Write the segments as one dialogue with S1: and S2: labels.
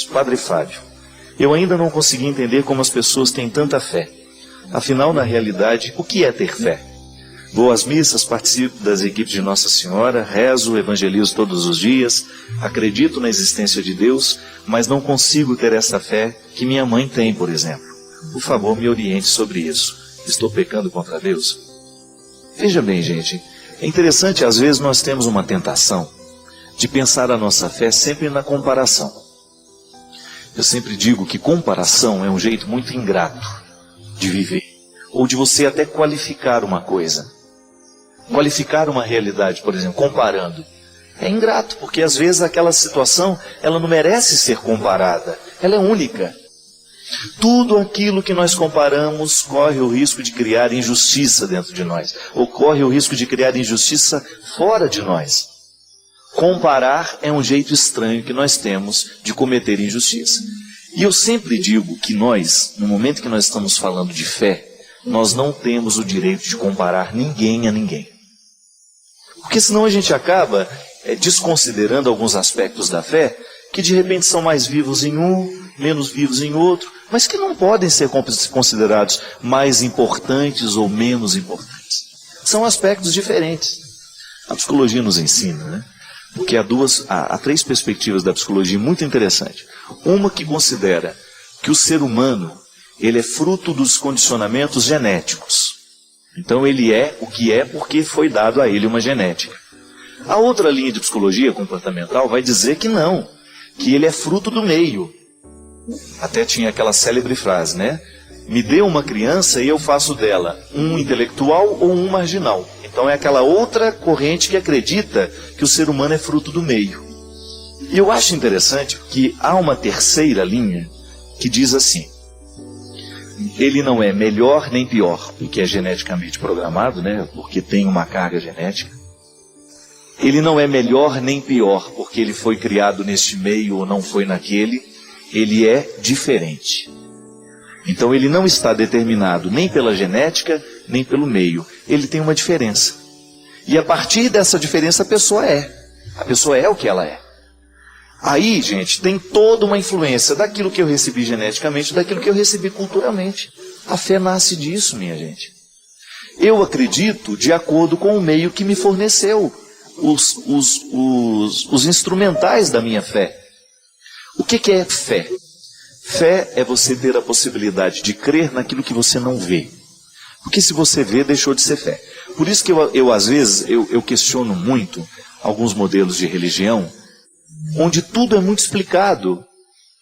S1: Padre Fábio, eu ainda não consegui entender como as pessoas têm tanta fé. Afinal, na realidade, o que é ter fé? Vou às missas, participo das equipes de Nossa Senhora, rezo, evangelizo todos os dias, acredito na existência de Deus, mas não consigo ter essa fé que minha mãe tem, por exemplo. Por favor, me oriente sobre isso. Estou pecando contra Deus? Veja bem, gente, é interessante, às vezes nós temos uma tentação de pensar a nossa fé sempre na comparação. Eu sempre digo que comparação é um jeito muito ingrato de viver, ou de você até qualificar uma coisa. Qualificar uma realidade, por exemplo, comparando. É ingrato, porque às vezes aquela situação, ela não merece ser comparada. Ela é única. Tudo aquilo que nós comparamos corre o risco de criar injustiça dentro de nós, ou corre o risco de criar injustiça fora de nós. Comparar é um jeito estranho que nós temos de cometer injustiça. E eu sempre digo que nós, no momento que nós estamos falando de fé, nós não temos o direito de comparar ninguém a ninguém. Porque senão a gente acaba desconsiderando alguns aspectos da fé, que de repente são mais vivos em um, menos vivos em outro, mas que não podem ser considerados mais importantes ou menos importantes. São aspectos diferentes. A psicologia nos ensina, né? Porque há três perspectivas da psicologia muito interessantes. Uma que considera que o ser humano, ele é fruto dos condicionamentos genéticos. Então ele é o que é porque foi dado a ele uma genética. A outra linha de psicologia comportamental vai dizer que não, que ele é fruto do meio. Até tinha aquela célebre frase, né? Me dê uma criança e eu faço dela um intelectual ou um marginal. Então é aquela outra corrente que acredita que o ser humano é fruto do meio. E eu acho interessante que há uma terceira linha que diz assim: ele não é melhor nem pior, porque é geneticamente programado, né? Porque tem uma carga genética. Ele não é melhor nem pior, porque ele foi criado neste meio ou não foi naquele. Ele é diferente. Então ele não está determinado nem pela genética, nem pelo meio. Ele tem uma diferença. E a partir dessa diferença a pessoa é. A pessoa é o que ela é. Aí, gente, tem toda uma influência daquilo que eu recebi geneticamente, daquilo que eu recebi culturalmente. A fé nasce disso, minha gente. Eu acredito de acordo com o meio que me forneceu os instrumentais da minha fé. O que é fé? Fé é você ter a possibilidade de crer naquilo que você não vê. Porque se você vê, deixou de ser fé. Por isso que eu às vezes, eu questiono muito alguns modelos de religião, onde tudo é muito explicado,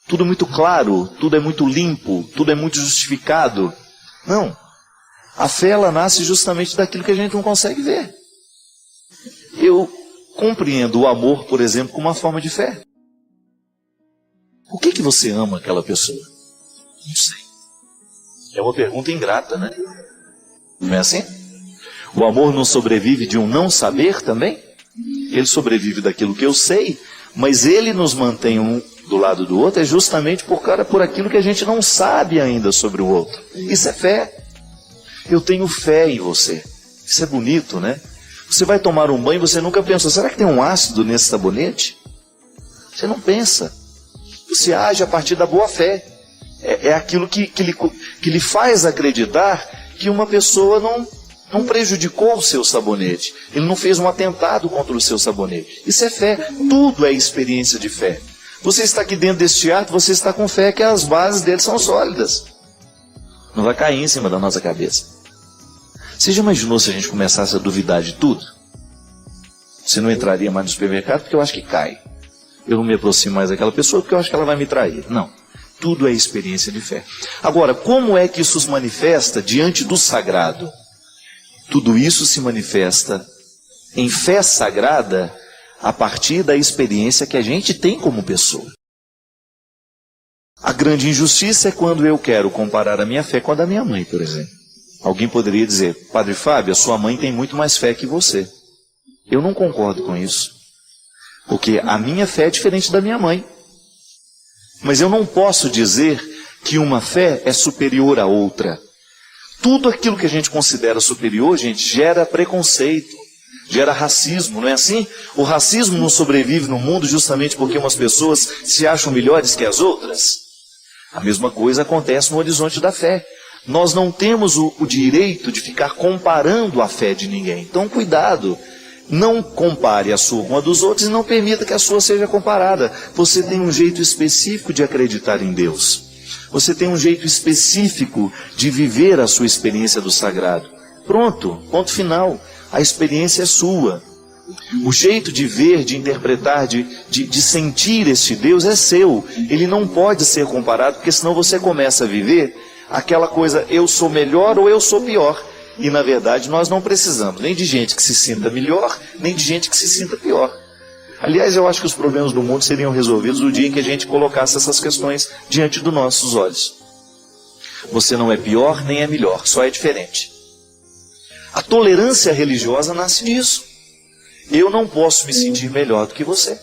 S1: tudo é muito claro, tudo é muito limpo, tudo é muito justificado. Não. A fé, ela nasce justamente daquilo que a gente não consegue ver. Eu compreendo o amor, por exemplo, como uma forma de fé. Por que você ama aquela pessoa? Não sei. É uma pergunta ingrata, né? Não é assim? O amor não sobrevive de um não saber também? Ele sobrevive daquilo que eu sei, mas ele nos mantém um do lado do outro, é justamente por aquilo que a gente não sabe ainda sobre o outro. Isso é fé. Eu tenho fé em você. Isso é bonito, né? Você vai tomar um banho e você nunca pensa, será que tem um ácido nesse sabonete? Você não pensa. Você age a partir da boa fé. É aquilo que lhe faz acreditar que uma pessoa não prejudicou o seu sabonete. Ele não fez um atentado contra o seu sabonete. Isso é fé. Tudo é experiência de fé. Você está aqui dentro deste ato, você está com fé que as bases dele são sólidas. Não vai cair em cima da nossa cabeça. Você já imaginou se a gente começasse a duvidar de tudo? Você não entraria mais no supermercado porque eu acho que cai. Eu não me aproximo mais daquela pessoa porque eu acho que ela vai me trair. Não. Tudo é experiência de fé. Agora, como é que isso se manifesta diante do sagrado? Tudo isso se manifesta em fé sagrada a partir da experiência que a gente tem como pessoa. A grande injustiça é quando eu quero comparar a minha fé com a da minha mãe, por exemplo. Alguém poderia dizer, Padre Fábio, a sua mãe tem muito mais fé que você. Eu não concordo com isso. Porque a minha fé é diferente da minha mãe. Mas eu não posso dizer que uma fé é superior à outra. Tudo aquilo que a gente considera superior, gente, gera preconceito. gera racismo, não é assim? O racismo não sobrevive no mundo justamente porque umas pessoas se acham melhores que as outras. A mesma coisa acontece no horizonte da fé. Nós não temos o direito de ficar comparando a fé de ninguém. Então, cuidado. Não compare a sua com a dos outros e não permita que a sua seja comparada. Você tem um jeito específico de acreditar em Deus. Você tem um jeito específico de viver a sua experiência do sagrado. Pronto, ponto final. A experiência é sua. O jeito de ver, de interpretar, de sentir este Deus é seu. Ele não pode ser comparado, porque senão você começa a viver aquela coisa, eu sou melhor ou eu sou pior. E na verdade nós não precisamos nem de gente que se sinta melhor, nem de gente que se sinta pior. Aliás, eu acho que os problemas do mundo seriam resolvidos no dia em que a gente colocasse essas questões diante dos nossos olhos. Você não é pior nem é melhor, só é diferente. A tolerância religiosa nasce disso. Eu não posso me sentir melhor do que você.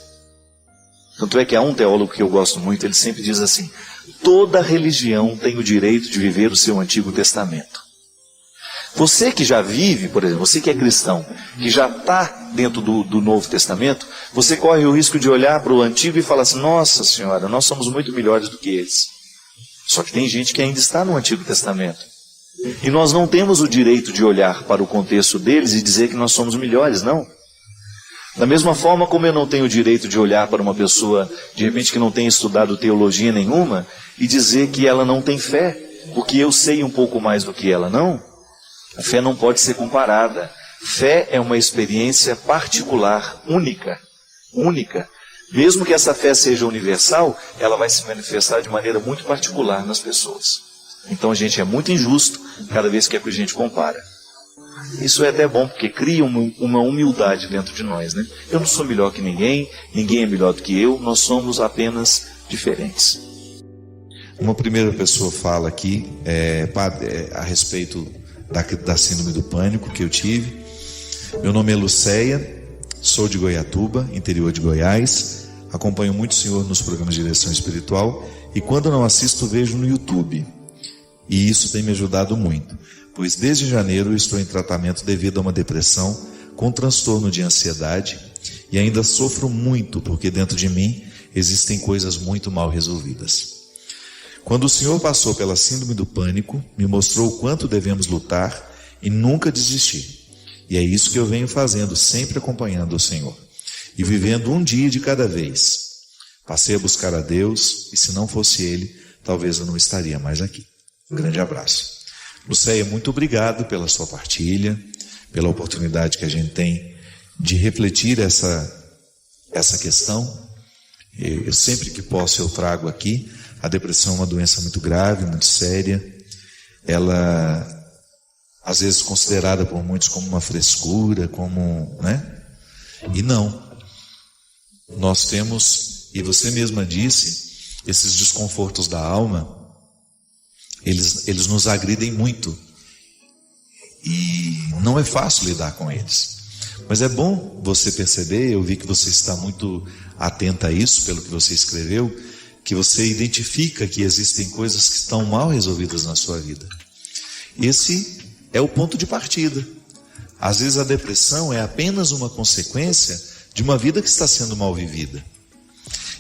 S1: Tanto é que há um teólogo que eu gosto muito, ele sempre diz assim: toda religião tem o direito de viver o seu Antigo Testamento. Você que já vive, por exemplo, você que é cristão, que já está dentro do Novo Testamento, você corre o risco de olhar para o Antigo e falar assim: nossa Senhora, nós somos muito melhores do que eles. Só que tem gente que ainda está no Antigo Testamento. E nós não temos o direito de olhar para o contexto deles e dizer que nós somos melhores, não. Da mesma forma como eu não tenho o direito de olhar para uma pessoa, de repente, que não tem estudado teologia nenhuma, e dizer que ela não tem fé, porque eu sei um pouco mais do que ela, não. A fé não pode ser comparada. Fé é uma experiência particular, única. Mesmo que essa fé seja universal, ela vai se manifestar de maneira muito particular nas pessoas. Então a gente é muito injusto cada vez que a gente compara. Isso é até bom, porque cria uma humildade dentro de nós, né? Eu não sou melhor que ninguém, ninguém é melhor do que eu, nós somos apenas diferentes.
S2: Uma primeira pessoa fala aqui a respeito da síndrome do pânico que eu tive. Meu nome é Lucéia, sou de Goiatuba, interior de Goiás. Acompanho muito o senhor nos programas de direção espiritual e quando não assisto, vejo no YouTube. E isso tem me ajudado muito, pois desde janeiro eu estou em tratamento devido a uma depressão com transtorno de ansiedade e ainda sofro muito porque dentro de mim existem coisas muito mal resolvidas. Quando o Senhor passou pela síndrome do pânico, me mostrou o quanto devemos lutar e nunca desistir. E é isso que eu venho fazendo, sempre acompanhando o Senhor. E vivendo um dia de cada vez. Passei a buscar a Deus e se não fosse Ele, talvez eu não estaria mais aqui. Um grande abraço. Lucéia, muito obrigado pela sua partilha, pela oportunidade que a gente tem de refletir essa questão. Eu sempre que posso eu trago aqui. A depressão é uma doença muito grave, muito séria. Ela, às vezes, considerada por muitos como uma frescura, né? E não. Nós temos, e você mesma disse, esses desconfortos da alma, eles nos agridem muito. E não é fácil lidar com eles. Mas é bom você perceber, eu vi que você está muito atenta a isso, pelo que você escreveu, que você identifica que existem coisas que estão mal resolvidas na sua vida. Esse é o ponto de partida. Às vezes a depressão é apenas uma consequência de uma vida que está sendo mal vivida.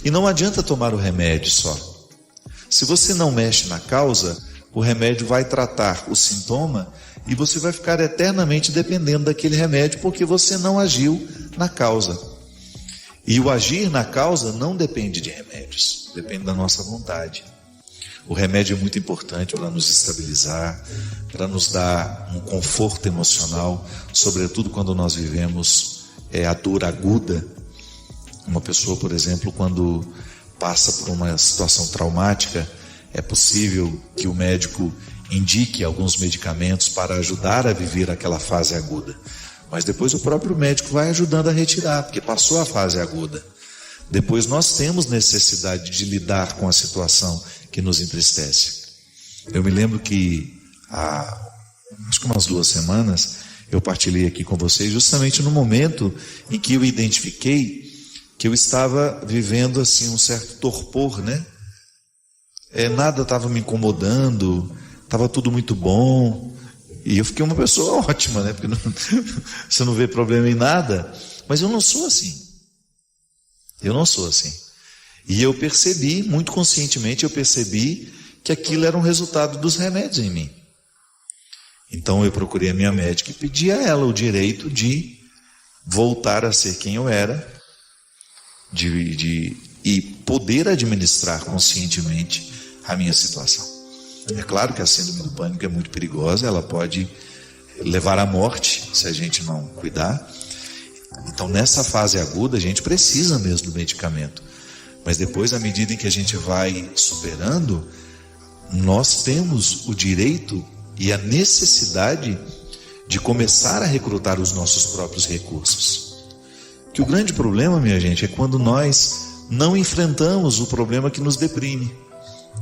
S2: E não adianta tomar o remédio só. Se você não mexe na causa, o remédio vai tratar o sintoma e você vai ficar eternamente dependendo daquele remédio porque você não agiu na causa. E o agir na causa não depende de remédios, depende da nossa vontade. O remédio é muito importante para nos estabilizar, para nos dar um conforto emocional, sobretudo quando nós vivemos a dor aguda. Uma pessoa, por exemplo, quando passa por uma situação traumática, é possível que o médico indique alguns medicamentos para ajudar a viver aquela fase aguda. Mas depois o próprio médico vai ajudando a retirar, porque passou a fase aguda. Depois nós temos necessidade de lidar com a situação que nos entristece. Eu me lembro que acho que umas 2 semanas eu partilhei aqui com vocês justamente no momento em que eu identifiquei que eu estava vivendo assim um certo torpor, né? Nada estava me incomodando, estava tudo muito bom, E eu fiquei uma pessoa ótima, né? Porque você não vê problema em nada. Mas eu não sou assim. Eu não sou assim. E eu percebi, muito conscientemente, eu percebi que aquilo era um resultado dos remédios em mim. Então eu procurei a minha médica e pedi a ela o direito de voltar a ser quem eu era, e poder administrar conscientemente a minha situação. É claro que a síndrome do pânico é muito perigosa, ela pode levar à morte se a gente não cuidar. Então nessa fase aguda a gente precisa mesmo do medicamento. Mas depois, à medida em que a gente vai superando, nós temos o direito e a necessidade de começar a recrutar os nossos próprios recursos. Que o grande problema, minha gente, é quando nós não enfrentamos o problema que nos deprime.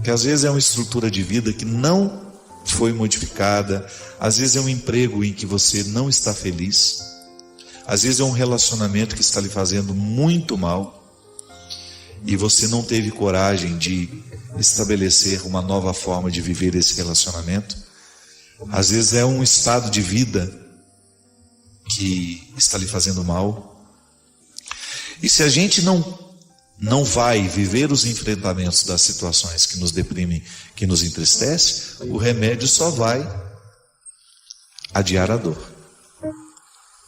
S2: Que às vezes é uma estrutura de vida que não foi modificada, às vezes é um emprego em que você não está feliz, às vezes é um relacionamento que está lhe fazendo muito mal, e você não teve coragem de estabelecer uma nova forma de viver esse relacionamento. Às vezes é um estado de vida que está lhe fazendo mal. E se a gente não vai viver os enfrentamentos das situações que nos deprimem, que nos entristecem, o remédio só vai adiar a dor.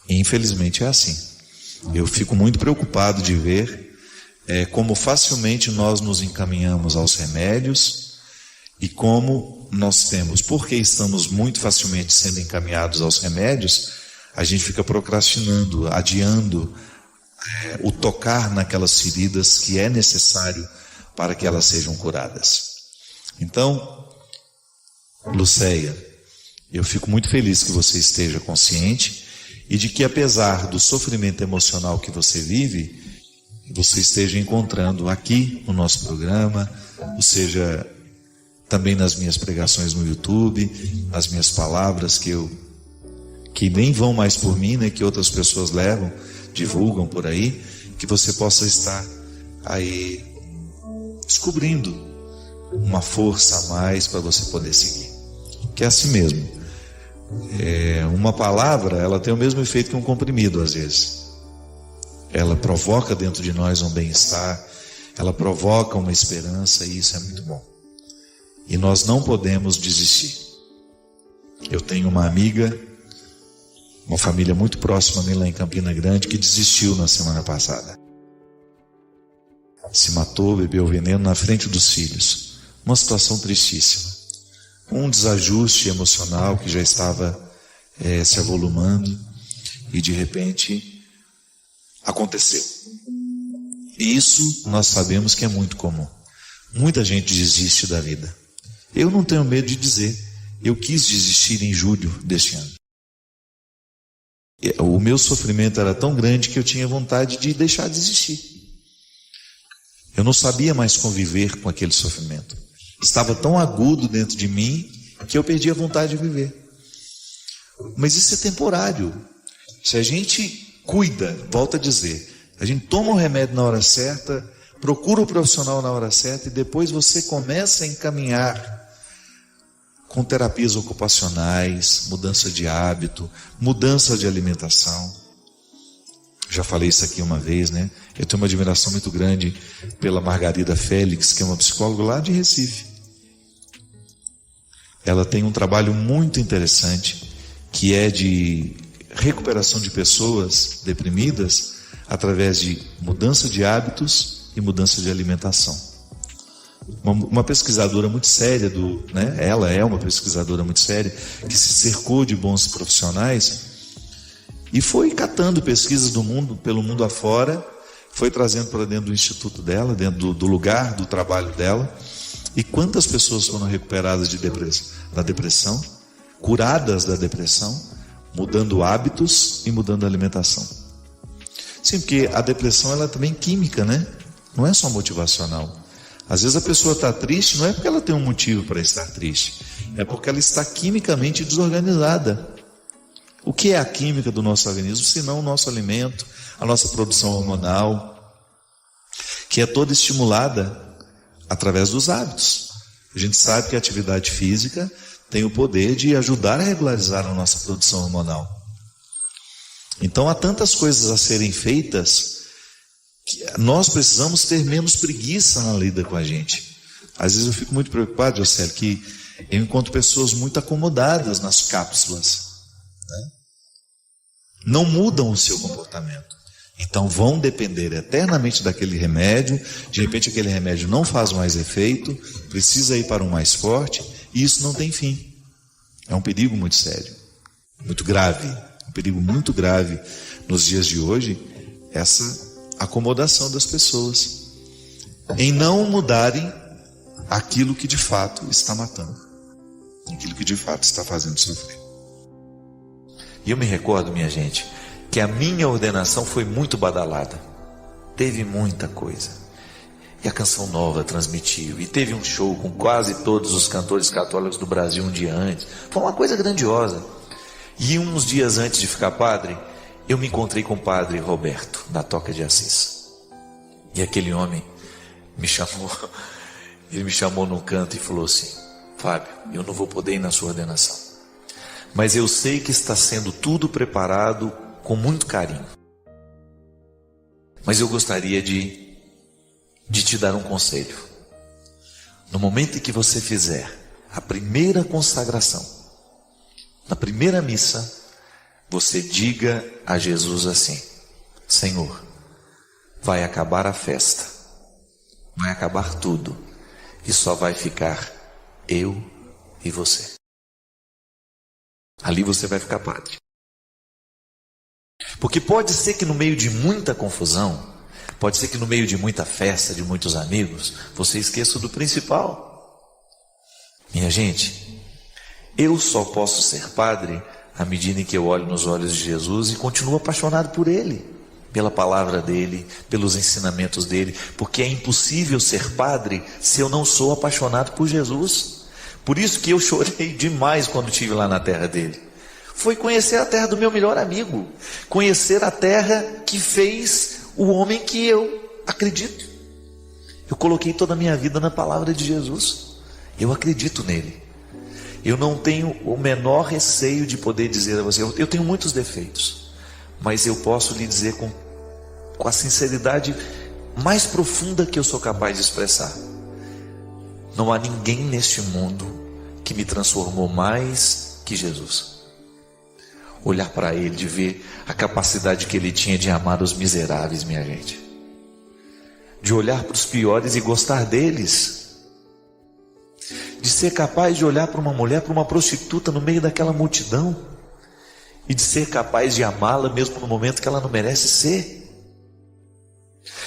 S2: E infelizmente é assim. Eu fico muito preocupado de ver como facilmente nós nos encaminhamos aos remédios e como nós temos, porque estamos muito facilmente sendo encaminhados aos remédios, a gente fica procrastinando, adiando o tocar naquelas feridas que é necessário para que elas sejam curadas. Então, Lucéia, eu fico muito feliz que você esteja consciente e de que, apesar do sofrimento emocional que você vive, você esteja encontrando aqui no nosso programa, ou seja, também nas minhas pregações no YouTube, nas minhas palavras que nem vão mais por mim, né, que outras pessoas levam, divulgam por aí, que você possa estar aí descobrindo uma força a mais para você poder seguir. Que é assim mesmo. Uma palavra, ela tem o mesmo efeito que um comprimido às vezes. Ela provoca dentro de nós um bem-estar, ela provoca uma esperança, e isso é muito bom. E nós não podemos desistir. Eu tenho uma amiga, uma família muito próxima a mim lá em Campina Grande, que desistiu na semana passada. Se matou, bebeu veneno na frente dos filhos. Uma situação tristíssima. Um desajuste emocional que já estava se avolumando, e de repente aconteceu. E isso nós sabemos que é muito comum. Muita gente desiste da vida. Eu não tenho medo de dizer, eu quis desistir em julho deste ano. O meu sofrimento era tão grande que eu tinha vontade de deixar de existir. Eu não sabia mais conviver com aquele sofrimento. Estava tão agudo dentro de mim que eu perdi a vontade de viver. Mas isso é temporário. Se a gente cuida, volto a dizer, a gente toma o remédio na hora certa, procura o profissional na hora certa, e depois você começa a encaminhar com terapias ocupacionais, mudança de hábito, mudança de alimentação. Já falei isso aqui uma vez, né? Eu tenho uma admiração muito grande pela Margarida Félix, que é uma psicóloga lá de Recife. Ela tem um trabalho muito interessante, que é de recuperação de pessoas deprimidas através de mudança de hábitos e mudança de alimentação. Uma pesquisadora muito séria, ela é uma pesquisadora muito séria, que se cercou de bons profissionais e foi catando pesquisas pelo mundo afora, foi trazendo para dentro do instituto dela, dentro do lugar do trabalho dela. E quantas pessoas foram recuperadas da depressão, curadas da depressão, mudando hábitos e mudando a alimentação. Sim, porque a depressão ela é também química, né? Não é só motivacional. Às vezes a pessoa está triste, não é porque ela tem um motivo para estar triste, é porque ela está quimicamente desorganizada. O que é a química do nosso organismo, senão o nosso alimento, a nossa produção hormonal, que é toda estimulada através dos hábitos. A gente sabe que a atividade física tem o poder de ajudar a regularizar a nossa produção hormonal. Então há tantas coisas a serem feitas que nós precisamos ter menos preguiça na lida com a gente. Às vezes eu fico muito preocupado, Jocélio, que eu encontro pessoas muito acomodadas nas cápsulas, né? Não mudam o seu comportamento. Então vão depender eternamente daquele remédio. De repente aquele remédio não faz mais efeito, precisa ir para um mais forte, e isso não tem fim. É um perigo muito sério, muito grave, um perigo muito grave nos dias de hoje, essa acomodação das pessoas em não mudarem aquilo que de fato está matando, aquilo que de fato está fazendo sofrer.
S3: E eu me recordo, minha gente, que a minha ordenação foi muito badalada. Teve muita coisa. E a Canção Nova transmitiu. E teve um show com quase todos os cantores católicos do Brasil um dia antes. Foi uma coisa grandiosa. E uns dias antes de ficar padre, eu me encontrei com o padre Roberto, da Toca de Assis. E aquele homem me chamou, ele me chamou num canto e falou assim: Fábio, eu não vou poder ir na sua ordenação, mas eu sei que está sendo tudo preparado com muito carinho. Mas eu gostaria de te dar um conselho. No momento em que você fizer a primeira consagração, na primeira missa, você diga a Jesus assim: Senhor, vai acabar a festa, vai acabar tudo, e só vai ficar eu e você. Ali você vai ficar padre. Porque pode ser que no meio de muita confusão, pode ser que no meio de muita festa, de muitos amigos, você esqueça do principal. Minha gente, eu só posso ser padre à medida em que eu olho nos olhos de Jesus e continuo apaixonado por Ele, pela palavra dEle, pelos ensinamentos dEle, porque é impossível ser padre se eu não sou apaixonado por Jesus. Por isso que eu chorei demais quando estive lá na terra dEle. Foi conhecer a terra do meu melhor amigo, conhecer a terra que fez o homem que eu acredito. Eu coloquei toda a minha vida na palavra de Jesus, eu acredito nele. Eu não tenho o menor receio de poder dizer a você, eu tenho muitos defeitos, mas eu posso lhe dizer com a sinceridade mais profunda que eu sou capaz de expressar: não há ninguém neste mundo que me transformou mais que Jesus. Olhar para Ele, de ver a capacidade que Ele tinha de amar os miseráveis, minha gente, de olhar para os piores e gostar deles, de ser capaz de olhar para uma mulher, para uma prostituta no meio daquela multidão, e de ser capaz de amá-la mesmo no momento que ela não merece ser,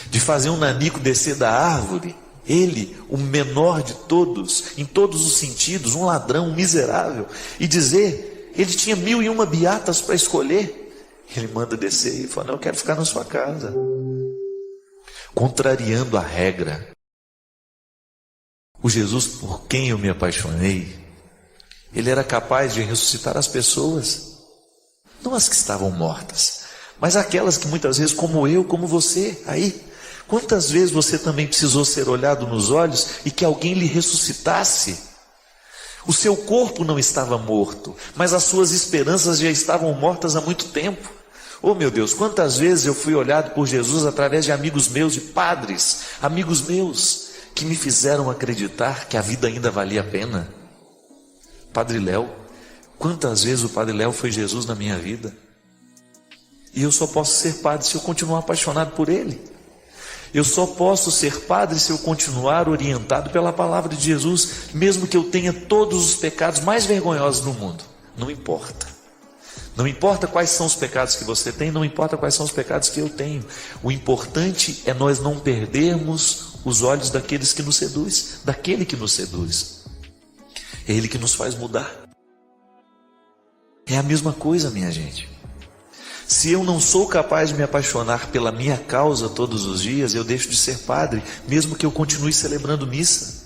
S3: de fazer um nanico descer da árvore, ele, o menor de todos, em todos os sentidos, um ladrão, um miserável, e dizer: ele tinha 1001 beatas para escolher, ele manda descer e fala: não, eu quero ficar na sua casa, contrariando a regra. O Jesus por quem eu me apaixonei, ele era capaz de ressuscitar as pessoas, não as que estavam mortas, mas aquelas que muitas vezes, como eu, como você, aí, quantas vezes você também precisou ser olhado nos olhos e que alguém lhe ressuscitasse? O seu corpo não estava morto, mas as suas esperanças já estavam mortas há muito tempo. Oh meu Deus, quantas vezes eu fui olhado por Jesus através de amigos meus, de padres, amigos meus, que me fizeram acreditar que a vida ainda valia a pena. Padre Léo, quantas vezes o Padre Léo foi Jesus na minha vida? E eu só posso ser padre se eu continuar apaixonado por ele. Eu só posso ser padre se eu continuar orientado pela palavra de Jesus, mesmo que eu tenha todos os pecados mais vergonhosos do mundo. Não importa. Não importa quais são os pecados que você tem, não importa quais são os pecados que eu tenho. O importante é nós não perdermos os olhos daqueles que nos seduz, daquele que nos seduz. É Ele que nos faz mudar. É a mesma coisa, minha gente. Se eu não sou capaz de me apaixonar pela minha causa todos os dias, eu deixo de ser padre, mesmo que eu continue celebrando missa,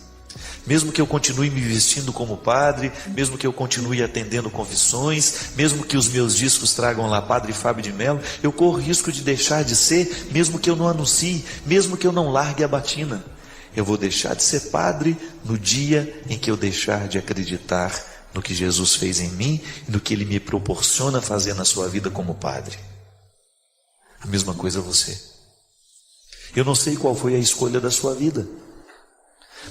S3: mesmo que eu continue me vestindo como padre, mesmo que eu continue atendendo confissões, mesmo que os meus discos tragam lá Padre Fábio de Mello, eu corro risco de deixar de ser, mesmo que eu não anuncie, mesmo que eu não largue a batina. Eu vou deixar de ser padre no dia em que eu deixar de acreditar no no que Jesus fez em mim e no que Ele me proporciona fazer na sua vida como padre. A mesma coisa você. Eu não sei qual foi a escolha da sua vida,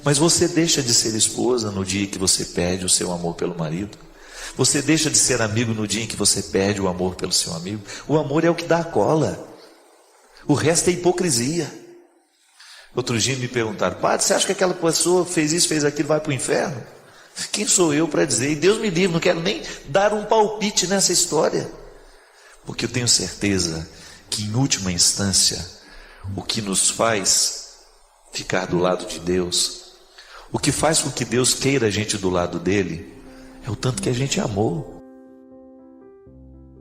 S3: mas você deixa de ser esposa no dia que você perde o seu amor pelo marido. Você deixa de ser amigo no dia em que você perde o amor pelo seu amigo. O amor é o que dá a cola. O resto é hipocrisia. Outro dia me perguntaram: padre, você acha que aquela pessoa fez isso, fez aquilo, vai para o inferno? Quem sou eu para dizer? E Deus me livre, não quero nem dar um palpite nessa história. Porque eu tenho certeza que, em última instância, o que nos faz ficar do lado de Deus, o que faz com que Deus queira a gente do lado dele, é o tanto que a gente amou.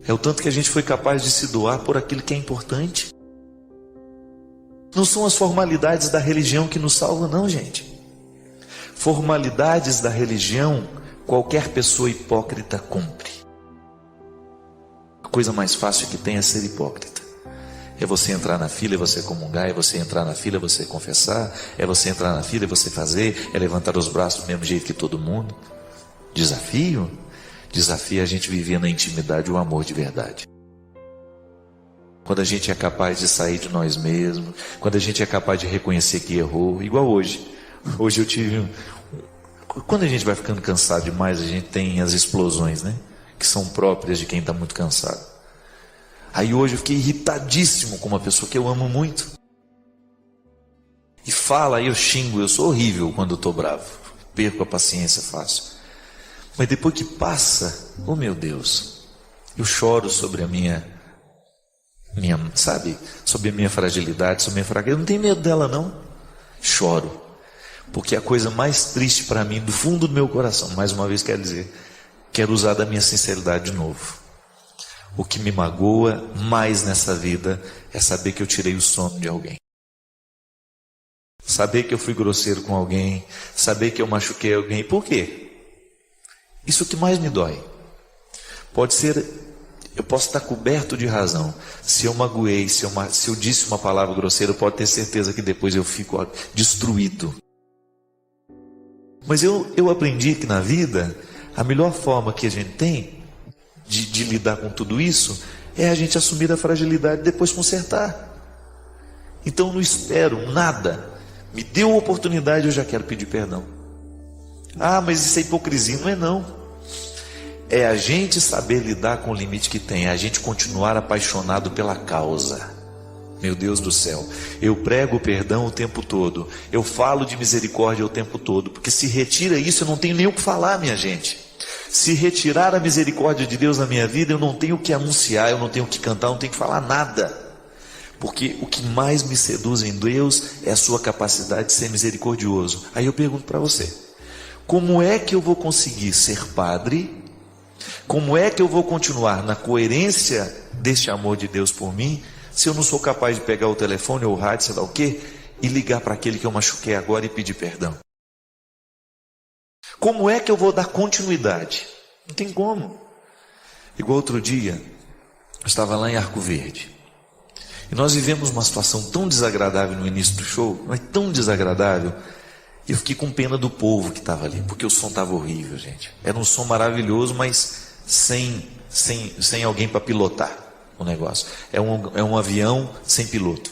S3: É o tanto que a gente foi capaz de se doar por aquilo que é importante. Não são as formalidades da religião que nos salvam, não, gente. Formalidades da religião, qualquer pessoa hipócrita cumpre. A coisa mais fácil que tem é ser hipócrita. É você entrar na fila e você comungar, é você entrar na fila e você confessar, é você entrar na fila e você fazer, é levantar os braços do mesmo jeito que todo mundo. Desafio? Desafio é a gente viver na intimidade o amor de verdade. Quando a gente é capaz de sair de nós mesmos, quando a gente é capaz de reconhecer que errou, igual hoje. Hoje eu tive Quando a gente vai ficando cansado demais, a gente tem as explosões, né? Que são próprias de quem está muito cansado. Aí hoje eu fiquei irritadíssimo com uma pessoa que eu amo muito. E fala, aí eu xingo, eu sou horrível quando eu estou bravo. Perco a paciência fácil. Mas depois que passa, oh meu Deus, eu choro sobre a minha sabe? Sobre a minha fragilidade, sobre a minha fraqueza. Eu não tenho medo dela não. Choro. Porque a coisa mais triste para mim, do fundo do meu coração, mais uma vez quero dizer, quero usar da minha sinceridade de novo. O que me magoa mais nessa vida é saber que eu tirei o sono de alguém. Saber que eu fui grosseiro com alguém, saber que eu machuquei alguém. Por quê? Isso é o que mais me dói. Pode ser, eu posso estar coberto de razão. Se eu magoei, se eu disse uma palavra grosseira, pode ter certeza que depois eu fico destruído. Mas eu aprendi que na vida, a melhor forma que a gente tem de lidar com tudo isso é a gente assumir a fragilidade e depois consertar. Então não espero nada. Me deu a oportunidade, eu já quero pedir perdão. Ah, mas isso é hipocrisia. Não é não. É a gente saber lidar com o limite que tem, é a gente continuar apaixonado pela causa. Meu Deus do céu, eu prego o perdão o tempo todo, eu falo de misericórdia o tempo todo, porque se retira isso eu não tenho nem o que falar, minha gente. Se retirar a misericórdia de Deus na minha vida, eu não tenho o que anunciar, eu não tenho o que cantar, eu não tenho que falar nada. Porque o que mais me seduz em Deus é a sua capacidade de ser misericordioso. Aí eu pergunto para você, como é que eu vou conseguir ser padre? Como é que eu vou continuar na coerência deste amor de Deus por mim, se eu não sou capaz de pegar o telefone ou o rádio, sei lá o quê, e ligar para aquele que eu machuquei agora e pedir perdão? Como é que eu vou dar continuidade? Não tem como. Igual outro dia, eu estava lá em Arco Verde, e nós vivemos uma situação tão desagradável no início do show, mas tão desagradável, e eu fiquei com pena do povo que estava ali, porque o som estava horrível, gente. Era um som maravilhoso, mas sem alguém para pilotar o negócio. É um avião sem piloto.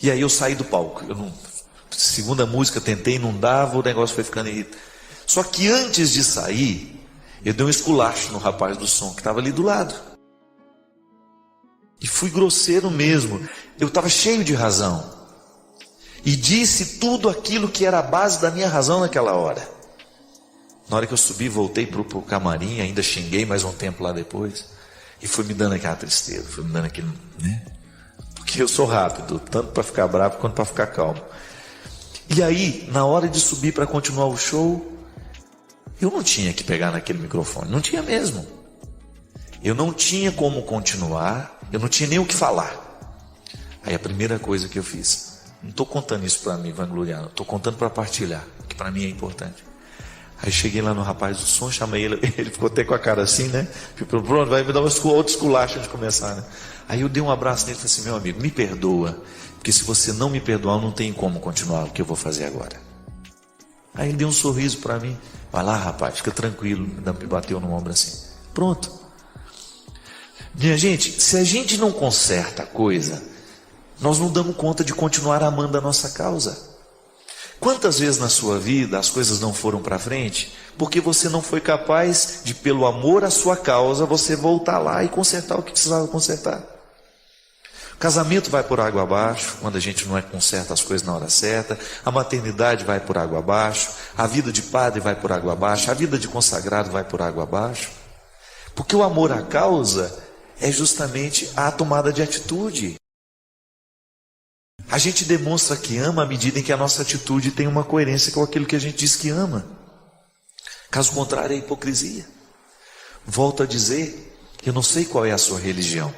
S3: E aí eu saí do palco. Segunda música tentei, não dava, o negócio foi ficando irritado. Só que antes de sair, eu dei um esculacho no rapaz do som que estava ali do lado. E fui grosseiro mesmo. Eu estava cheio de razão. E disse tudo aquilo que era a base da minha razão naquela hora. Na hora que eu subi, voltei para o camarim, ainda xinguei mais um tempo lá depois. E foi me dando aquela tristeza, foi me dando aquele, né? Porque eu sou rápido, tanto para ficar bravo quanto para ficar calmo. E aí, na hora de subir para continuar o show, eu não tinha que pegar naquele microfone, não tinha mesmo. Eu não tinha como continuar, eu não tinha nem o que falar. Aí a primeira coisa que eu fiz, não estou contando isso para me vangloriar, estou contando para partilhar, que para mim é importante. Aí cheguei lá no rapaz do som, chamei ele, ele ficou até com a cara assim, né? Ficou, pronto, vai me dar outro esculacho antes de começar, né? Aí eu dei um abraço nele e falei assim, meu amigo, me perdoa, porque se você não me perdoar, eu não tenho como continuar o que eu vou fazer agora. Aí ele deu um sorriso para mim. Vai lá, rapaz, fica tranquilo. Ainda me bateu no ombro assim. Pronto. Minha gente, se a gente não conserta a coisa, nós não damos conta de continuar amando a nossa causa. Quantas vezes na sua vida as coisas não foram para frente porque você não foi capaz de, pelo amor à sua causa, você voltar lá e consertar o que precisava consertar? O casamento vai por água abaixo quando a gente não conserta as coisas na hora certa. A maternidade vai por água abaixo. A vida de padre vai por água abaixo. A vida de consagrado vai por água abaixo. Porque o amor à causa é justamente a tomada de atitude. A gente demonstra que ama à medida em que a nossa atitude tem uma coerência com aquilo que a gente diz que ama. Caso contrário, é hipocrisia. Volto a dizer, eu não sei qual é a sua religião,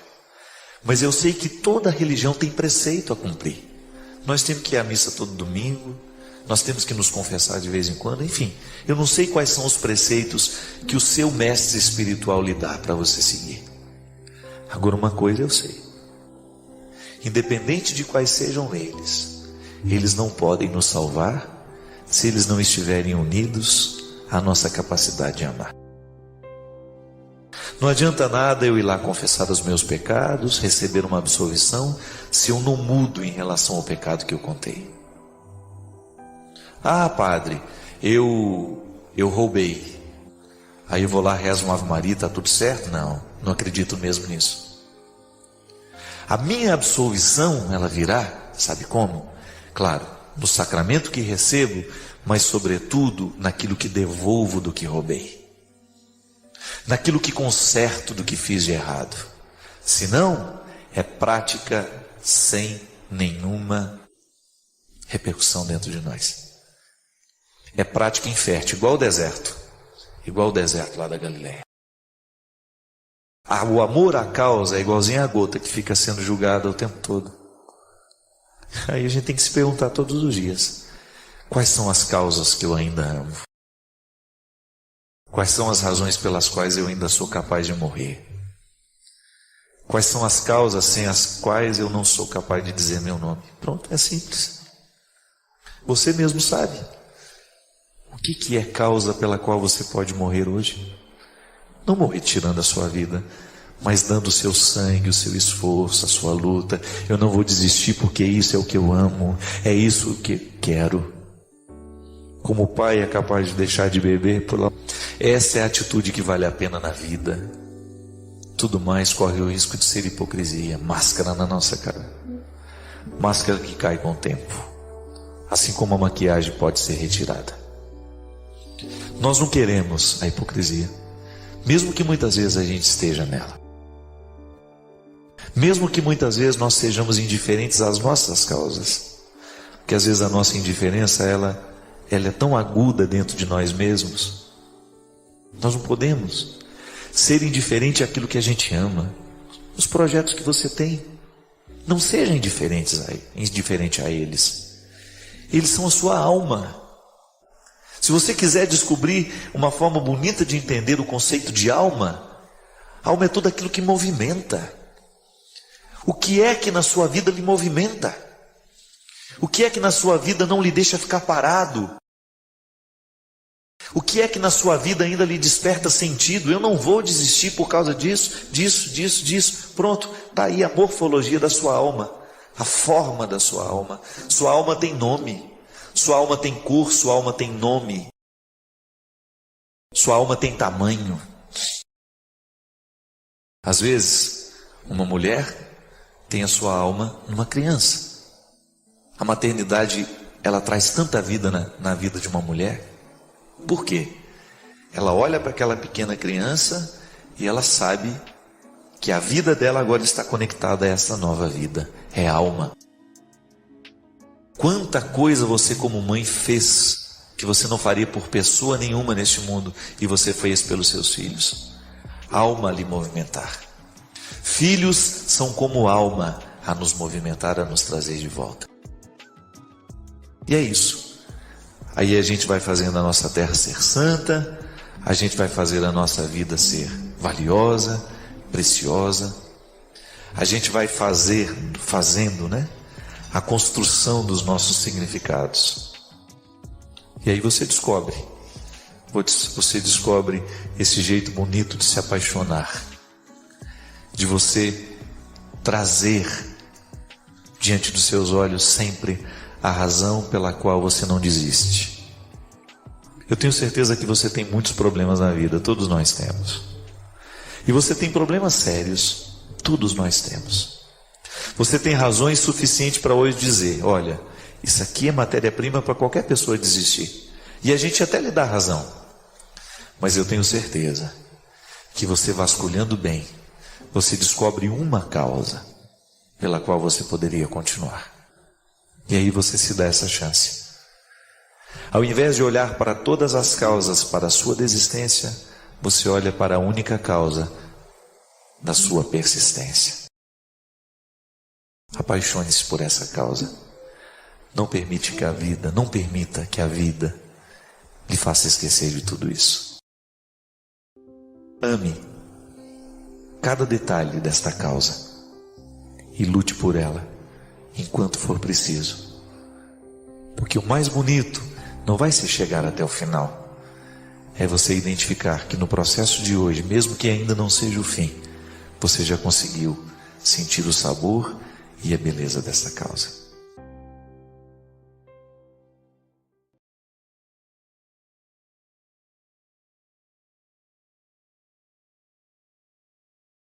S3: mas eu sei que toda religião tem preceito a cumprir. Nós temos que ir à missa todo domingo, nós temos que nos confessar de vez em quando, enfim. Eu não sei quais são os preceitos que o seu mestre espiritual lhe dá para você seguir. Agora uma coisa eu sei. Independente de quais sejam eles não podem nos salvar se eles não estiverem unidos à nossa capacidade de amar. Não adianta nada eu ir lá confessar os meus pecados, receber uma absolvição, se eu não mudo em relação ao pecado que eu contei. Ah, padre, eu roubei. Aí eu vou lá, rezo uma Ave Maria, está tudo certo? Não acredito mesmo nisso. A minha absolvição, ela virá, sabe como? Claro, no sacramento que recebo, mas sobretudo naquilo que devolvo do que roubei. Naquilo que conserto do que fiz de errado. Senão, é prática sem nenhuma repercussão dentro de nós. É prática infértil, igual o deserto lá da Galileia. O amor à causa é igualzinho à gota que fica sendo julgada o tempo todo. Aí a gente tem que se perguntar todos os dias: quais são as causas que eu ainda amo? Quais são as razões pelas quais eu ainda sou capaz de morrer? Quais são as causas sem as quais eu não sou capaz de dizer meu nome? Pronto, é simples. Você mesmo sabe. O que é causa pela qual você pode morrer hoje? Não morrer tirando a sua vida, mas dando o seu sangue, o seu esforço, a sua luta. Eu não vou desistir porque isso é o que eu amo, é isso que quero. Como o pai é capaz de deixar de beber, essa é a atitude que vale a pena na vida. Tudo mais corre o risco de ser hipocrisia, máscara na nossa cara. Máscara que cai com o tempo, assim como a maquiagem pode ser retirada. Nós não queremos a hipocrisia, mesmo que muitas vezes a gente esteja nela. Mesmo que muitas vezes nós sejamos indiferentes às nossas causas. Porque às vezes a nossa indiferença, ela é tão aguda dentro de nós mesmos. Nós não podemos ser indiferente àquilo que a gente ama. Os projetos que você tem, não seja indiferente a eles. Eles são a sua alma. Se você quiser descobrir uma forma bonita de entender o conceito de alma, alma é tudo aquilo que movimenta. O que é que na sua vida lhe movimenta? O que é que na sua vida não lhe deixa ficar parado? O que é que na sua vida ainda lhe desperta sentido? Eu não vou desistir por causa disso. Pronto, está aí a morfologia da sua alma, a forma da sua alma. Sua alma tem nome. Sua alma tem cor, sua alma tem nome. Sua alma tem tamanho. Às vezes, uma mulher tem a sua alma numa criança. A maternidade, ela traz tanta vida na vida de uma mulher. Por quê? Ela olha para aquela pequena criança e ela sabe que a vida dela agora está conectada a essa nova vida. É alma. Quanta coisa você como mãe fez que você não faria por pessoa nenhuma neste mundo e você fez pelos seus filhos. Alma a lhe movimentar. Filhos são como alma a nos movimentar, a nos trazer de volta. E é isso. Aí a gente vai fazendo a nossa terra ser santa, a gente vai fazer a nossa vida ser valiosa, preciosa. A gente vai fazendo, a construção dos nossos significados. E aí você descobre esse jeito bonito de se apaixonar, de você trazer diante dos seus olhos sempre a razão pela qual você não desiste. Eu tenho certeza que você tem muitos problemas na vida, todos nós temos. E você tem problemas sérios, todos nós temos. Você tem razões suficientes para hoje dizer, olha, isso aqui é matéria-prima para qualquer pessoa desistir. E a gente até lhe dá razão. Mas eu tenho certeza que você vasculhando bem, você descobre uma causa pela qual você poderia continuar. E aí você se dá essa chance. Ao invés de olhar para todas as causas para a sua desistência, você olha para a única causa da sua persistência. Apaixone-se por essa causa. Não permita que a vida lhe faça esquecer de tudo isso. Ame cada detalhe desta causa e lute por ela enquanto for preciso. Porque o mais bonito não vai ser chegar até o final. É você identificar que no processo de hoje, mesmo que ainda não seja o fim, você já conseguiu sentir o sabor e a beleza desta causa.